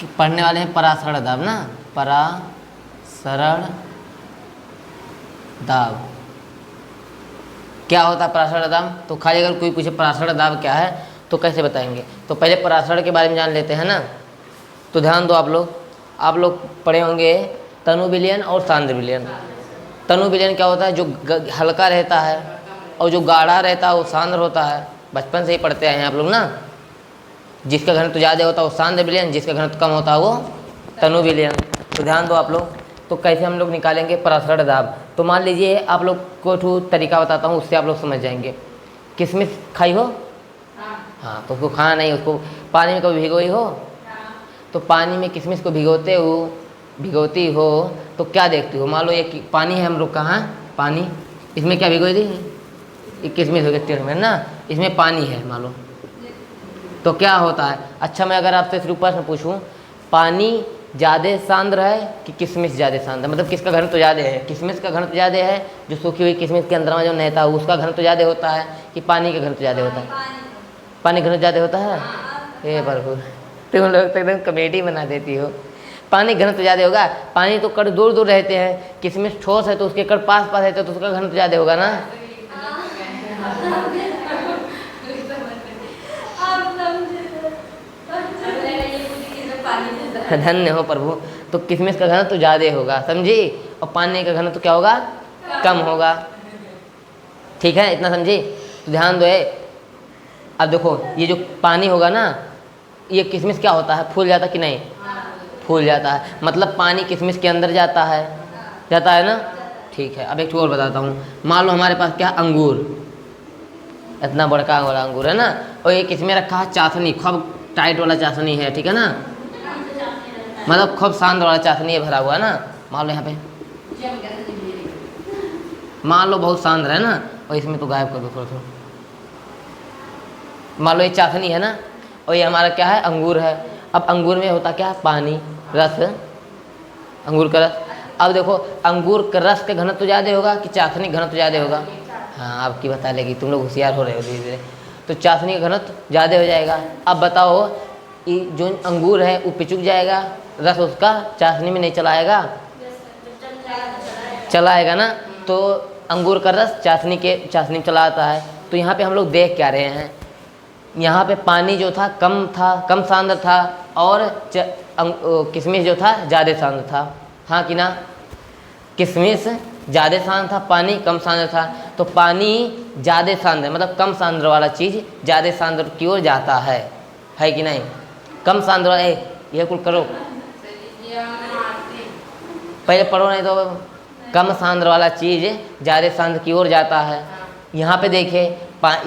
पढ़ने वाले हैं परासरण दाब ना, परासरण दाब। क्या होता है परासरण दाब? तो खाली अगर कोई पूछे परासरण दाब क्या है तो कैसे बताएंगे? तो पहले परासरण के बारे में जान लेते हैं ना। तो ध्यान दो आप लोग पढ़े होंगे तनु विलयन और सांद्र विलयन। तनु विलयन क्या होता है? जो हल्का रहता है और जो गाढ़ा रहता है वो सांद्र होता है। बचपन से ही पढ़ते आए हैं आप लोग ना। जिसका घनत्व ज़्यादा होता है वो सांद्र विलयन, जिसका घनत्व कम होता है वो तनु विलयन। तो ध्यान दो आप लोग। तो कैसे हम लोग निकालेंगे परासरण दाब? तो मान लीजिए आप लोग को ठू तरीका बताता हूँ, उससे आप लोग समझ जाएंगे। किशमिश खाई हो? हाँ, तो उसको खाना नहीं, उसको पानी में कभी भिगोई हो? तो पानी में किशमिश को भिगोती हो तो क्या देखती हो? मान लो ये पानी है हम लोग का, हाँ पानी, इसमें क्या भिगोई थी? ये किशमिश हो गया टेढ़ में ना, इसमें पानी है मान लो, तो क्या होता है? अच्छा मैं अगर आपसे सिर्फ प्रश्न पूछूं, पानी ज़्यादा सांद्र है कि किशमिश ज़्यादा सांद्र? मतलब किसका घनत्व ज़्यादा है? किशमिश का घनत्व ज़्यादा है, जो सूखी हुई किशमिश के अंदर में जो रहता है उसका घनत्व ज़्यादा होता है, कि पानी का घनत्व ज़्यादा होता है? पानी घनत्व ज़्यादा होता है। हे प्रभु, तुम लोग तो एकदम कॉमेडी बना देती हो। पानी घनत्व ज़्यादा होगा। पानी तो कण दूर दूर रहते हैं, किशमिश ठोस है तो उसके कण पास पास रहते हैं, तो उसका घनत्व ज़्यादा होगा ना। धन्य हो प्रभु। तो किशमिश का घनत्व तो ज़्यादा होगा, समझी? और पानी का घनत्व तो क्या होगा? कम होगा। ठीक है, इतना समझी? तो ध्यान दो। अब देखो ये जो पानी होगा ना, ये किशमिश क्या होता है? फूल जाता कि नहीं? फूल जाता है, मतलब पानी किशमिश के अंदर जाता है ना। ठीक है, अब एक और बताता हूँ। मान लो हमारे पास क्या अंगूर, इतना बड़का वाला अंगूर है ना, और ये किसमें रखा है? चाशनी, खूब टाइट वाला चाशनी है, ठीक है ना, मतलब खूब सांद्र वाला चाशनी है भरा हुआ है ना। मान लो यहाँ पे, मान लो बहुत सांद्र है ना, और इसमें तो गायब कर दो थोड़ा। मान लो ये चाशनी है ना, और ये हमारा क्या है? अंगूर है। अब अंगूर में होता क्या? पानी, रस, अंगूर का रस। अब देखो अंगूर का रस का घनत्व ज़्यादा होगा कि चाशनी का घनत्व ज़्यादा होगा? हाँ, आपकी बता लेगी, तुम लोग होशियार हो रहे हो धीरे धीरे। तो चाशनी का घनत्व ज़्यादा हो जाएगा। अब बताओ ये जो अंगूर है वो पिचुक जाएगा, रस उसका चाशनी में नहीं चलाएगा? चलाएगा ना। तो अंगूर का रस चाशनी में चला आता है। तो यहाँ पे हम लोग देख क्या रहे हैं? यहाँ पे पानी जो था कम सांद्र था, और किशमिश जो था ज़्यादा सांद्र था, हाँ कि ना? किशमिश ज़्यादा सांद्र था, पानी कम सांद्र था। तो पानी ज़्यादा सांद्र मतलब कम सांद्र वाला चीज़ ज़्यादा सांद्र की ओर जाता है कि नहीं? कम सांद्र वाला ये कुल करो, पहले पढ़ो, नहीं तो कम सांद्र वाला चीज़ ज़्यादा सांद्र की ओर जाता है। यहाँ पे देखिए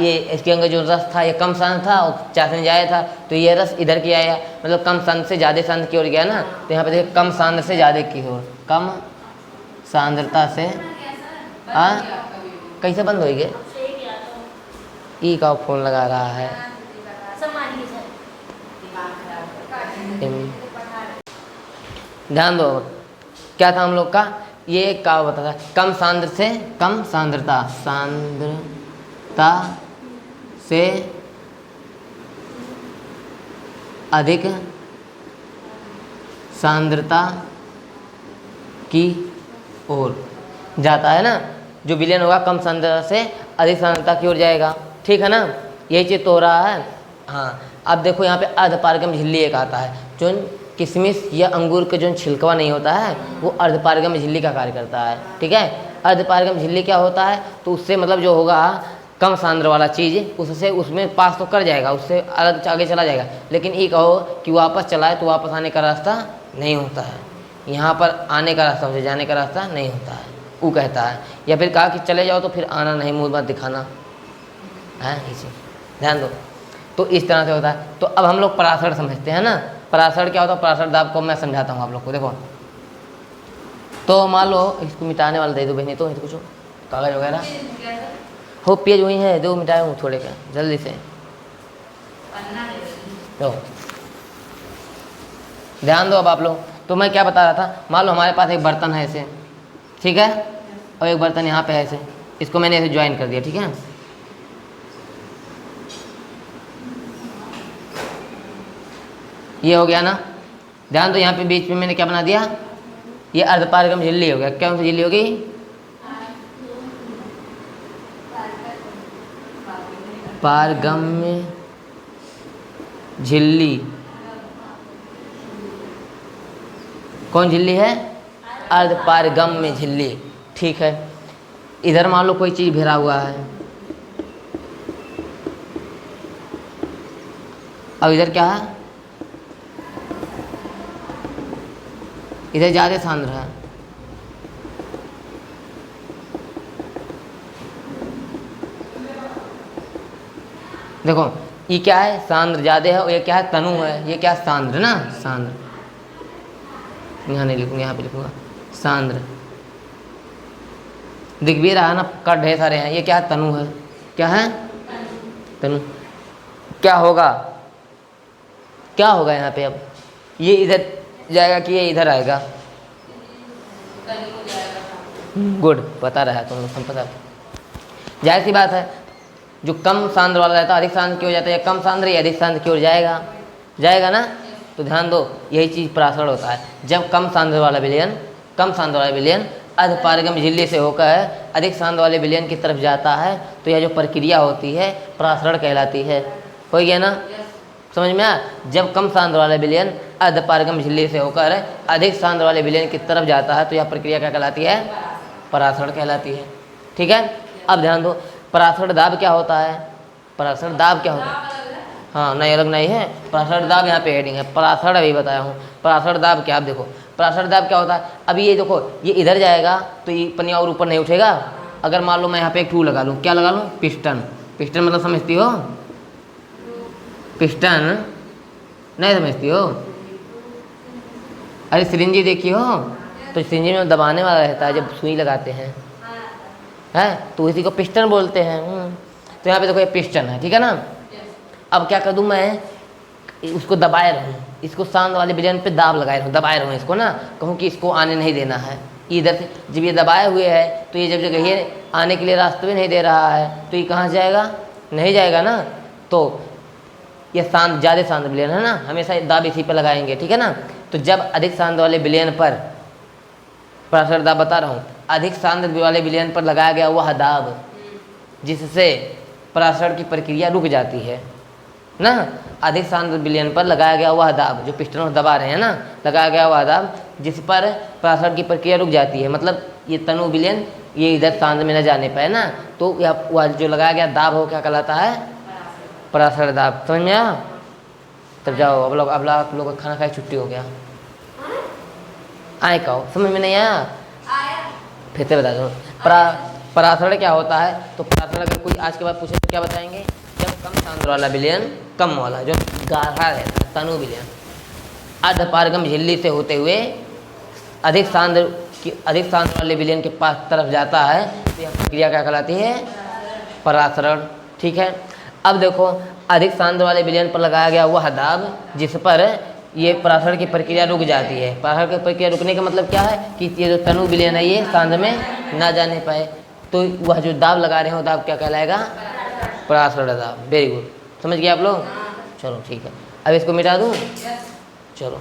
ये इसके अंदर जो रस था ये कम सांद्र था और चाशनी ज़्यादा था, तो ये रस इधर की आया, मतलब कम सांद्र से ज़्यादा सांद्र की ओर गया ना। तो यहाँ पे देखिए कम सांद्र से ज़्यादा की ओर, कम सांद्रता से कैसे बंद हो गए? ई का फोन लगा रहा है। ध्यान दो, क्या था हम लोग का? ये क्या बता था? कम सांद्र से कम सांद्रता, सांद्रता से अधिक सांद्रता की ओर जाता है ना। जो विलयन होगा कम सांद्रता से अधिक सांद्रता की ओर जाएगा, ठीक है ना? यही चीज़ तो हो रहा है। हाँ, अब देखो यहाँ पे अर्धपारगम झिल्ली एक आता है। जो किशमिश या अंगूर का जो छिलकवा नहीं होता है वो अर्धपारगम झिल्ली का कार्य करता है, ठीक है? अर्धपारगम झिल्ली क्या होता है? तो उससे मतलब जो होगा कम सांद्र वाला चीज़ उससे उसमें पास तो कर जाएगा, उससे अलग आगे चला जाएगा, लेकिन ये कहो कि वापस चलाए तो वापस आने का रास्ता नहीं होता है। यहाँ पर आने का रास्ता, उसे जाने का रास्ता नहीं होता है, वो कहता है। या फिर कहा कि चले जाओ तो फिर आना नहीं, मुँह मत दिखाना है, इसी ध्यान दो। तो इस तरह से होता है। तो अब हम लोग परासरण समझते हैं ना। परासरण क्या होता है? परासरण दाब को मैं समझाता हूँ आप लोग को। देखो, तो मान लो इसको मिटाने वाला दे दो बहनी, तो कुछ कागज वगैरह हो, पेज वही है, दो मिटाए हूँ थोड़े का, जल्दी से। तो ध्यान दो अब आप लोग। तो मैं क्या बता रहा था? मान लो हमारे पास एक बर्तन है ऐसे, ठीक है, और एक बर्तन यहाँ पे है ऐसे, इसको मैंने ऐसे ज्वाइन कर दिया, ठीक है। ये हो गया ना। ध्यान दो, यहाँ पे बीच में मैंने क्या बना दिया, ये अर्धपारगम झिल्ली हो गया। कौन सी झिल्ली हो गई? पारगम्य झिल्ली। कौन झिल्ली है? अर्धपारगम्य झिल्ली। ठीक है, इधर मान लो कोई चीज भिरा हुआ है, अब इधर क्या है, इधर ज्यादा सांद्र है। देखो ये क्या है, सांद्र ज्यादा है, और ये क्या है, तनु है। ये क्या है, सांद्र ना, सांद्र। यहाँ नहीं लिखूंगा, यहाँ पे लिखूंगा सांद्र। दिख भी रहा है ना, कट ढेर सारे हैं। ये क्या है, तनु है। क्या है, तनु। क्या होगा, क्या होगा यहाँ पे, अब ये इधर जाएगा कि ये इधर आएगा? गुड, पता रहा तुम लोग, हम पता। जाहिर सी बात है, जो कम सांद्र वाला रहता है अधिक सांद्र की ओर जाता है, या कम सांद्र या अधिक सांद्र की ओर जाएगा, जाएगा ना। तो ध्यान दो, यही चीज़ परासरण होता है। जब कम सांद्र वाला विलयन अर्धपारगम झिल्ली से होकर अधिक सांद्र वाले विलयन की तरफ जाता है, तो यह जो प्रक्रिया होती है परासरण कहलाती है। हो गया ना, समझ में आया? जब कम सांद्र वाला विलयन अर्धपारगम झिल्ली से होकर अधिक सांद्र वाले विलयन की तरफ जाता है, तो यह प्रक्रिया क्या कहलाती है? परासरण कहलाती है। ठीक है, अब ध्यान दो, परासरण दाब क्या होता है? परासरण दाब क्या होता है? हाँ, नहीं अलग नहीं है, परासरण दाब यहाँ पे हेडिंग है। परासरण अभी बताया हूँ, परासरण दाब क्या, आप देखो परासरण दाब क्या होता है। अभी ये देखो, ये इधर जाएगा तो ये पन्निया और ऊपर नहीं उठेगा। अगर मान लो मैं यहाँ पे एक टूल लगा लूँ, क्या लगा लूँ? पिस्टन। पिस्टन मतलब समझती हो? पिस्टन नहीं समझती हो? अरे सिरिंजी देखी हो तो सिरिंजी में दबाने वाला रहता है जब सुई लगाते हैं, है तो इसी को पिस्टन बोलते हैं। तो यहाँ पे देखो ये पिस्टन है, ठीक है ना। अब क्या कर दूँ मैं, उसको दबाए रहूँ, इसको सांद्र वाले विलयन पे दाब लगाए रहूँ, दबाए रहूँ इसको ना, कहूँ कि इसको आने नहीं देना है इधर से। जब ये दबाए हुए है तो ये जब जगह ये आने के लिए रास्ते में नहीं दे रहा है, तो ये कहाँ जाएगा? नहीं जाएगा ना। तो ये सांद्र ज़्यादा सांद्र विलयन है ना, हमेशा दाब इसी पर लगाएंगे, ठीक है ना। तो जब अधिक सांद्र वाले विलयन पर, परासरण दाब बता रहा हूँ, अधिक सांद्र वाले विलयन पर लगाया गया वह दाब जिससे परासरण की प्रक्रिया रुक जाती है ना। अधिक सांद्र विलयन पर लगाया गया वह दाब, जो पिस्टन दबा रहे हैं ना, लगाया गया वह दाब जिस पर परासरण की प्रक्रिया रुक जाती है। मतलब ये तनु विलयन ये इधर सांद्र में न जाने पाए ना, तो यह वह जो लगाया गया दाब हो क्या कहलाता है? परासरण दाब। समझ में आया? तब जाओ, अब आप लोग का खाना खाए छुट्टी हो गया। आए कहो, समझ में नहीं आया? फिर से बता दो, परासरण क्या होता है। तो परासरण अगर कोई आज के बाद पूछे तो क्या बताएंगे? जब कम सांद्र वाला विलयन, कम वाला जो गाढ़ा रहता है तनु विलयन, अर्धपारगम झिल्ली से होते हुए अधिक सांद्र वाले विलयन के पास तरफ जाता है, तो यह प्रक्रिया क्या कहलाती है? परासरण। ठीक है, अब देखो, अधिक सांद्र वाले विलयन पर लगाया गया वह दाब जिस पर ये परासरण की प्रक्रिया रुक जाती है। परासरण की प्रक्रिया रुकने का मतलब क्या है कि ये जो तनु विलयन है ये सांद्र में ना जाने पाए, तो वह जो दाब लगा रहे हो दाब क्या कहलाएगा? परासरण दाब। वेरी गुड, समझ गए आप लोग? चलो ठीक है, अब इसको मिटा दूँ, चलो।